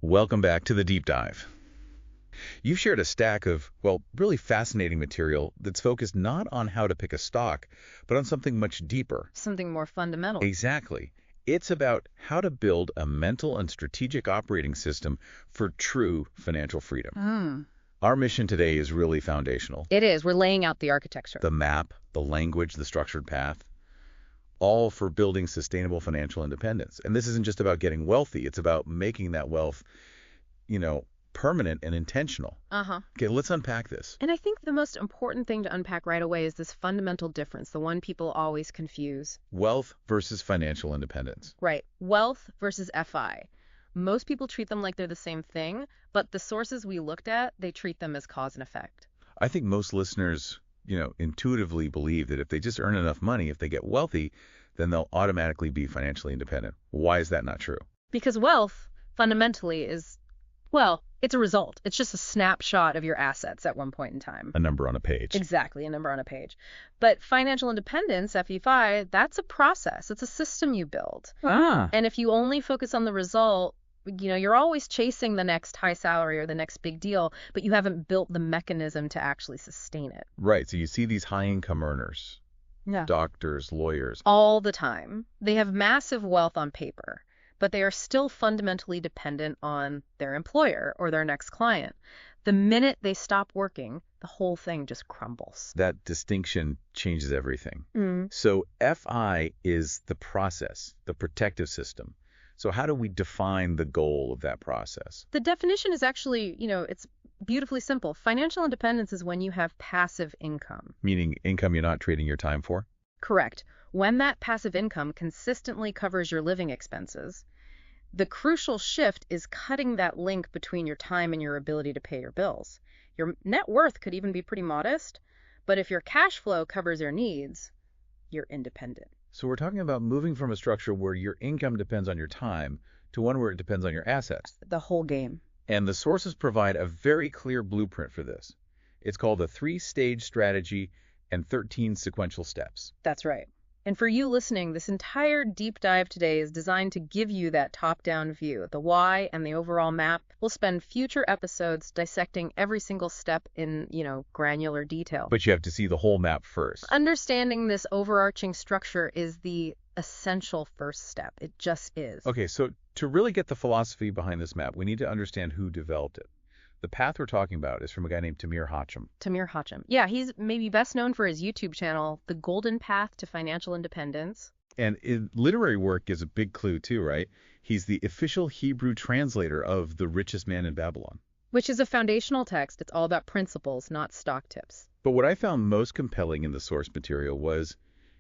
Welcome back to the deep dive. You've shared a stack of, well, really fascinating material that's focused not on how to pick a stock, but on something much deeper. Something more fundamental. Exactly. It's about how to build a mental and strategic operating system for true financial freedom. Our mission today is really foundational. It is. We're laying out the architecture. The map, the language, the structured path, all for building sustainable financial independence. And this isn't just about getting wealthy. It's about making that wealth, permanent and intentional. Okay, let's unpack this. And I think the most important thing to unpack right away is this fundamental difference, the one people always confuse. Wealth versus financial independence. Right. Wealth versus FI. Most people treat them like they're the same thing, but the sources we looked at, they treat them as cause and effect. I think most listeners, intuitively believe that if they just earn enough money, if they get wealthy, then they'll automatically be financially independent. Why is that not true? Because wealth, fundamentally, is, well, it's a result. It's just a snapshot of your assets at one point in time. A number on a page. Exactly, a number on a page. But financial independence, FEFI, that's a process. It's a system you build. And if you only focus on the result, you're always chasing the next high salary or the next big deal, but you haven't built the mechanism to actually sustain it. Right. So you see these high-income earners, doctors, lawyers. All the time. They have massive wealth on paper, but they are still fundamentally dependent on their employer or their next client. The minute they stop working, the whole thing just crumbles. That distinction changes everything. So FI is the process, the protective system. So how do we define the goal of that process? The definition is actually, it's beautifully simple. Financial independence is when you have passive income. Meaning income you're not trading your time for? Correct. When that passive income consistently covers your living expenses, the crucial shift is cutting that link between your time and your ability to pay your bills. Your net worth could even be pretty modest, but if your cash flow covers your needs, you're independent. So we're talking about moving from a structure where your income depends on your time to one where it depends on your assets. The whole game. And the sources provide a very clear blueprint for this. It's called the 3-stage strategy and 13 sequential steps. That's right. And for you listening, this entire deep dive today is designed to give you that top-down view, the why and the overall map. We'll spend future episodes dissecting every single step in, granular detail. But you have to see the whole map first. Understanding this overarching structure is the essential first step. It just is. Okay, so to really get the philosophy behind this map, we need to understand who developed it. The path we're talking about is from a guy named Tamir Hacham. Tamir Hacham. Yeah, he's maybe best known for his YouTube channel, The Golden Path to Financial Independence. And literary work is a big clue too, right? He's the official Hebrew translator of The Richest Man in Babylon. Which is a foundational text. It's all about principles, not stock tips. But what I found most compelling in the source material was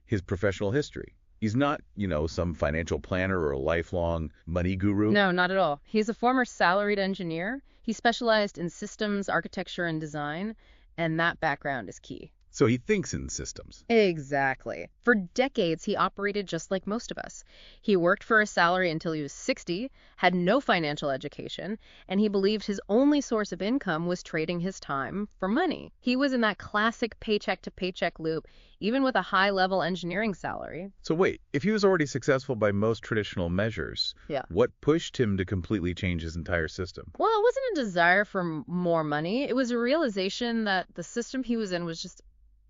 his professional history. He's not, some financial planner or a lifelong money guru. No, not at all. He's a former salaried engineer. He specialized in systems, architecture, and design, and that background is key. So he thinks in systems. Exactly. For decades, he operated just like most of us. He worked for a salary until he was 60, had no financial education, and he believed his only source of income was trading his time for money. He was in that classic paycheck-to-paycheck loop, even with a high-level engineering salary. So wait, if he was already successful by most traditional measures, what pushed him to completely change his entire system? Well, it wasn't a desire for more money. It was a realization that the system he was in was just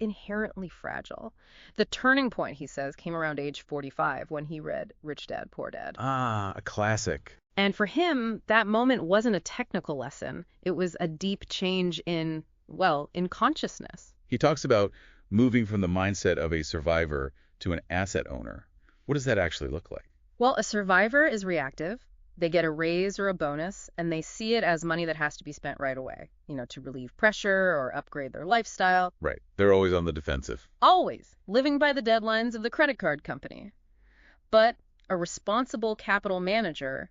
inherently fragile. The turning point, he says, came around age 45 when he read Rich Dad, Poor Dad. Ah, a classic. And for him, that moment wasn't a technical lesson. It was a deep change in consciousness. He talks about moving from the mindset of a survivor to an asset owner. What does that actually look like? Well, a survivor is reactive. They get a raise or a bonus, and they see it as money that has to be spent right away, to relieve pressure or upgrade their lifestyle. Right. They're always on the defensive. Always. Living by the deadlines of the credit card company. But a responsible capital manager,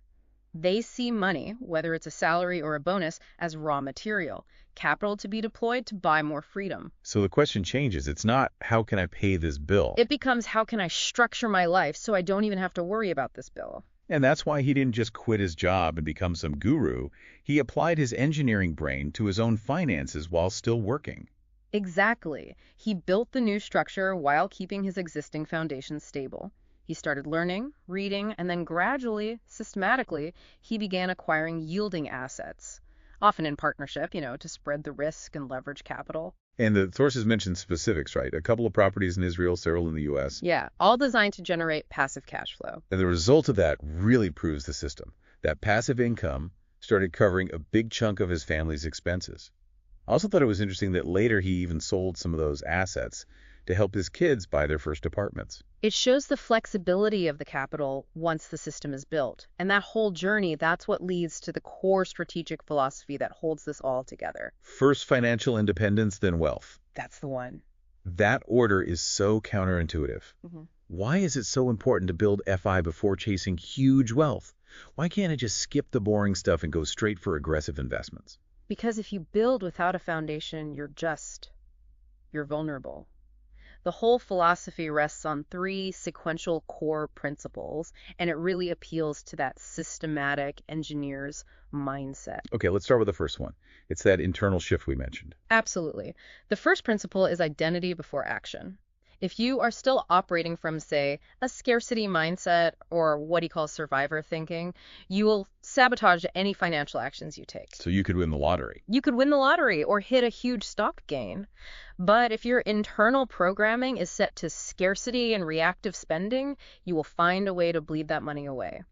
they see money, whether it's a salary or a bonus, as raw material, capital to be deployed to buy more freedom. So the question changes. It's not, how can I pay this bill? It becomes, how can I structure my life so I don't even have to worry about this bill? And that's why he didn't just quit his job and become some guru. He applied his engineering brain to his own finances while still working. Exactly. He built the new structure while keeping his existing foundation stable. He started learning, reading, and then gradually, systematically, he began acquiring yielding assets, often in partnership, to spread the risk and leverage capital. And the sources mentioned specifics, right? A couple of properties in Israel, several in the U.S. Yeah, all designed to generate passive cash flow. And the result of that really proves the system. That passive income started covering a big chunk of his family's expenses. I also thought it was interesting that later he even sold some of those assets to help his kids buy their first apartments. It shows the flexibility of the capital once the system is built. And that whole journey, that's what leads to the core strategic philosophy that holds this all together. First financial independence, then wealth. That's the one. That order is so counterintuitive. Mhm. Why is it so important to build FI before chasing huge wealth? Why can't it just skip the boring stuff and go straight for aggressive investments? Because if you build without a foundation, you're vulnerable. The whole philosophy rests on 3 sequential core principles, and it really appeals to that systematic engineer's mindset. Okay, let's start with the first one. It's that internal shift we mentioned. Absolutely. The first principle is identity before action. If you are still operating from, say, a scarcity mindset or what he calls survivor thinking, you will sabotage any financial actions you take. So you could win the lottery. You could win the lottery or hit a huge stock gain. But if your internal programming is set to scarcity and reactive spending, you will find a way to bleed that money away.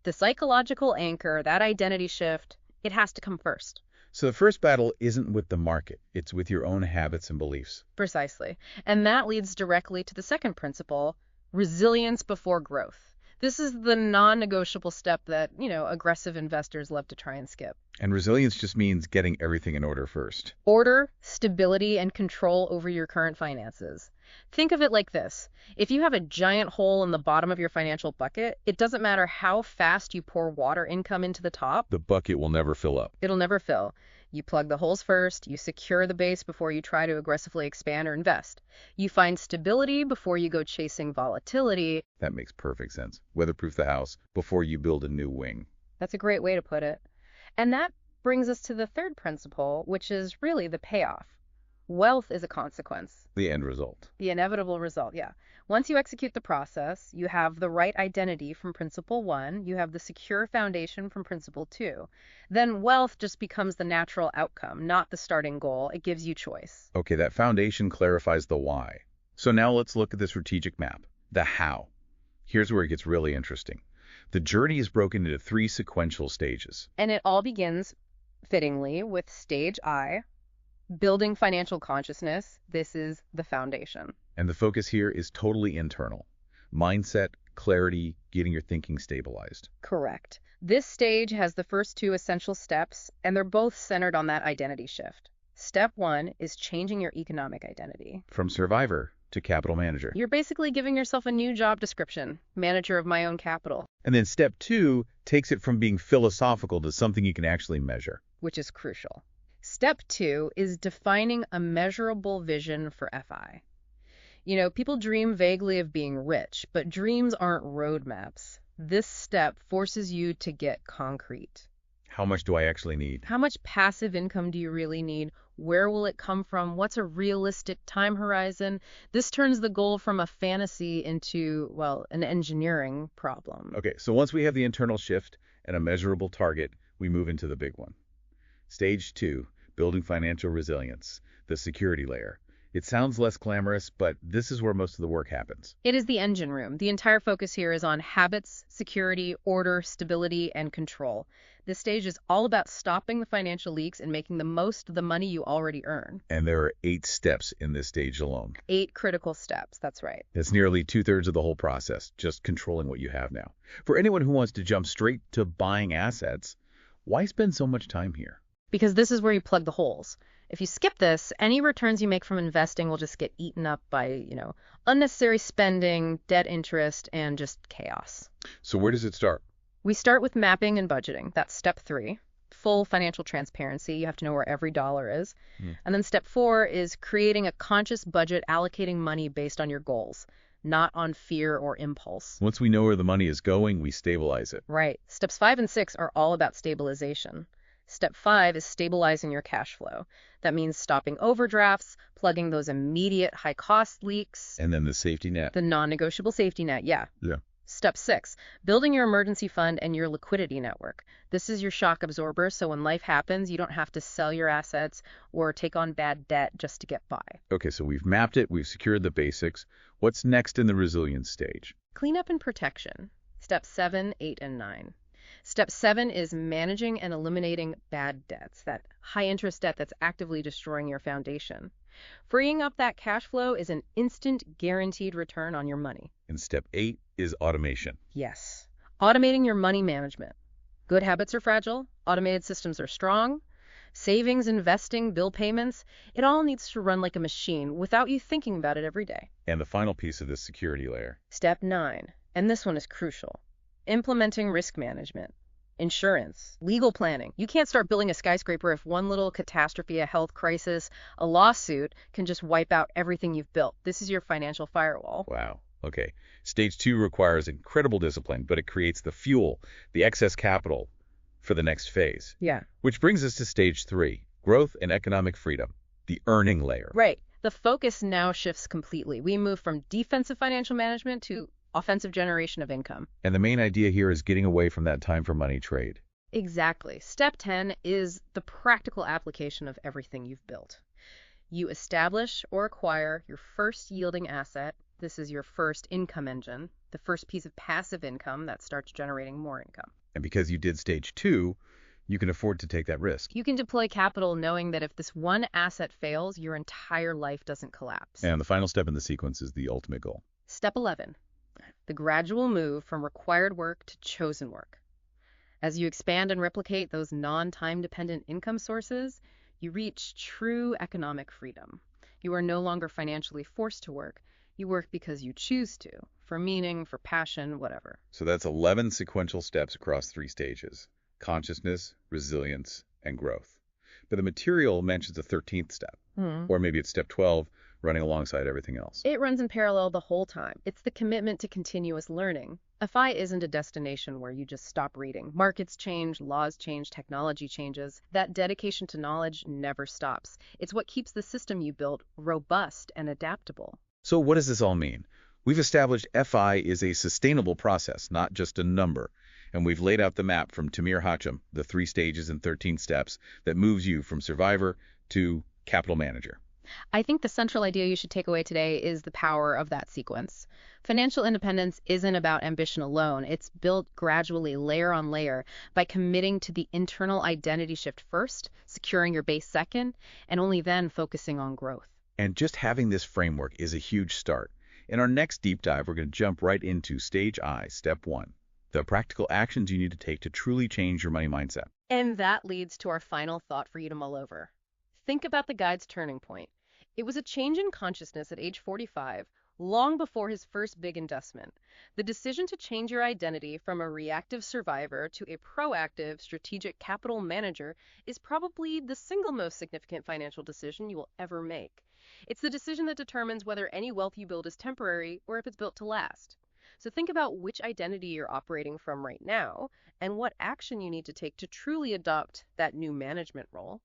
The psychological anchor, that identity shift, it has to come first. So the first battle isn't with the market. It's with your own habits and beliefs. Precisely. And that leads directly to the second principle, resilience before growth. This is the non-negotiable step that, aggressive investors love to try and skip. And resilience just means getting everything in order first. Order, stability, and control over your current finances. Think of it like this. If you have a giant hole in the bottom of your financial bucket, it doesn't matter how fast you pour water income into the top. The bucket will never fill up. It'll never fill. You plug the holes first, you secure the base before you try to aggressively expand or invest. You find stability before you go chasing volatility. That makes perfect sense. Weatherproof the house before you build a new wing. That's a great way to put it. And that brings us to the third principle, which is really the payoff. Wealth is a consequence. The end result. The inevitable result, yeah. Once you execute the process, you have the right identity from principle 1, you have the secure foundation from principle 2. Then wealth just becomes the natural outcome, not the starting goal. It gives you choice. Okay, that foundation clarifies the why. So now let's look at the strategic map, the how. Here's where it gets really interesting. The journey is broken into 3 sequential stages. And it all begins, fittingly, with stage I, building financial consciousness. This is the foundation. And the focus here is totally internal. Mindset, clarity, getting your thinking stabilized. Correct. This stage has the first 2 essential steps, and they're both centered on that identity shift. Step 1 is changing your economic identity. From survivor to capital manager. You're basically giving yourself a new job description, manager of my own capital. And then step 2 takes it from being philosophical to something you can actually measure. Which is crucial. Step 2 is defining a measurable vision for FI. People dream vaguely of being rich, but dreams aren't roadmaps. This step forces you to get concrete. How much do I actually need? How much passive income do you really need? Where will it come from? What's a realistic time horizon? This turns the goal from a fantasy into, an engineering problem. Okay, so once we have the internal shift and a measurable target, we move into the big one. Stage 2, building financial resilience, the security layer. It sounds less glamorous, but this is where most of the work happens. It is the engine room. The entire focus here is on habits, security, order, stability, and control. This stage is all about stopping the financial leaks and making the most of the money you already earn. And there are 8 steps in this stage alone. 8 critical steps, that's right. That's nearly 2/3 of the whole process, just controlling what you have now. For anyone who wants to jump straight to buying assets, why spend so much time here? Because this is where you plug the holes. If you skip this, any returns you make from investing will just get eaten up by, unnecessary spending, debt interest, and just chaos. So where does it start? We start with mapping and budgeting. That's step 3. Full financial transparency. You have to know where every dollar is. And then step 4 is creating a conscious budget, allocating money based on your goals, not on fear or impulse. Once we know where the money is going, we stabilize it. Right. Steps 5 and 6 are all about stabilization. Step 5 is stabilizing your cash flow. That means stopping overdrafts, plugging those immediate high-cost leaks, And then the safety net. the non-negotiable safety net, yeah. Yeah. Step 6, building your emergency fund and your liquidity network. This is your shock absorber, so when life happens, you don't have to sell your assets or take on bad debt just to get by. Okay, so we've mapped it, we've secured the basics. What's next in the resilience stage? Cleanup and protection. Step 7, 8, and 9. Step 7 is managing and eliminating bad debts, that high-interest debt that's actively destroying your foundation. Freeing up that cash flow is an instant guaranteed return on your money. And step 8 is automation. Yes. Automating your money management. Good habits are fragile. Automated systems are strong. Savings, investing, bill payments, it all needs to run like a machine without you thinking about it every day. And the final piece of this security layer. Step 9, and this one is crucial. Implementing risk management. Insurance, legal planning. You can't start building a skyscraper if one little catastrophe, a health crisis, a lawsuit can just wipe out everything you've built. This is your financial firewall. Wow. Okay. Stage 2 requires incredible discipline, but it creates the fuel, the excess capital for the next phase. Yeah. Which brings us to stage 3, growth and economic freedom, the earning layer. Right. The focus now shifts completely. We move from defensive financial management to offensive generation of income. And the main idea here is getting away from that time for money trade. Exactly. Step 10 is the practical application of everything you've built. You establish or acquire your first yielding asset. This is your first income engine, the first piece of passive income that starts generating more income. And because you did stage 2, you can afford to take that risk. You can deploy capital knowing that if this one asset fails, your entire life doesn't collapse. And the final step in the sequence is the ultimate goal. Step 11, the gradual move from required work to chosen work. As you expand and replicate those non-time-dependent income sources, you reach true economic freedom. You are no longer financially forced to work. You work because you choose to, for meaning, for passion, whatever. So that's 11 sequential steps across 3 stages: consciousness, resilience, and growth. But the material mentions a 13th step, or maybe it's step 12, running alongside everything else. It runs in parallel the whole time. It's the commitment to continuous learning. FI isn't a destination where you just stop reading. Markets change, laws change, technology changes. That dedication to knowledge never stops. It's what keeps the system you built robust and adaptable. So what does this all mean? We've established FI is a sustainable process, not just a number. And we've laid out the map from Tamir Hacham, the 3 stages and 13 steps that moves you from survivor to capital manager. I think the central idea you should take away today is the power of that sequence. Financial independence isn't about ambition alone. It's built gradually, layer on layer, by committing to the internal identity shift first, securing your base second, and only then focusing on growth. And just having this framework is a huge start. In our next deep dive, we're going to jump right into stage I, step 1, the practical actions you need to take to truly change your money mindset. And that leads to our final thought for you to mull over. Think about the guide's turning point. It was a change in consciousness at age 45, long before his first big investment. The decision to change your identity from a reactive survivor to a proactive, strategic capital manager is probably the single most significant financial decision you will ever make. It's the decision that determines whether any wealth you build is temporary or if it's built to last. So think about which identity you're operating from right now and what action you need to take to truly adopt that new management role.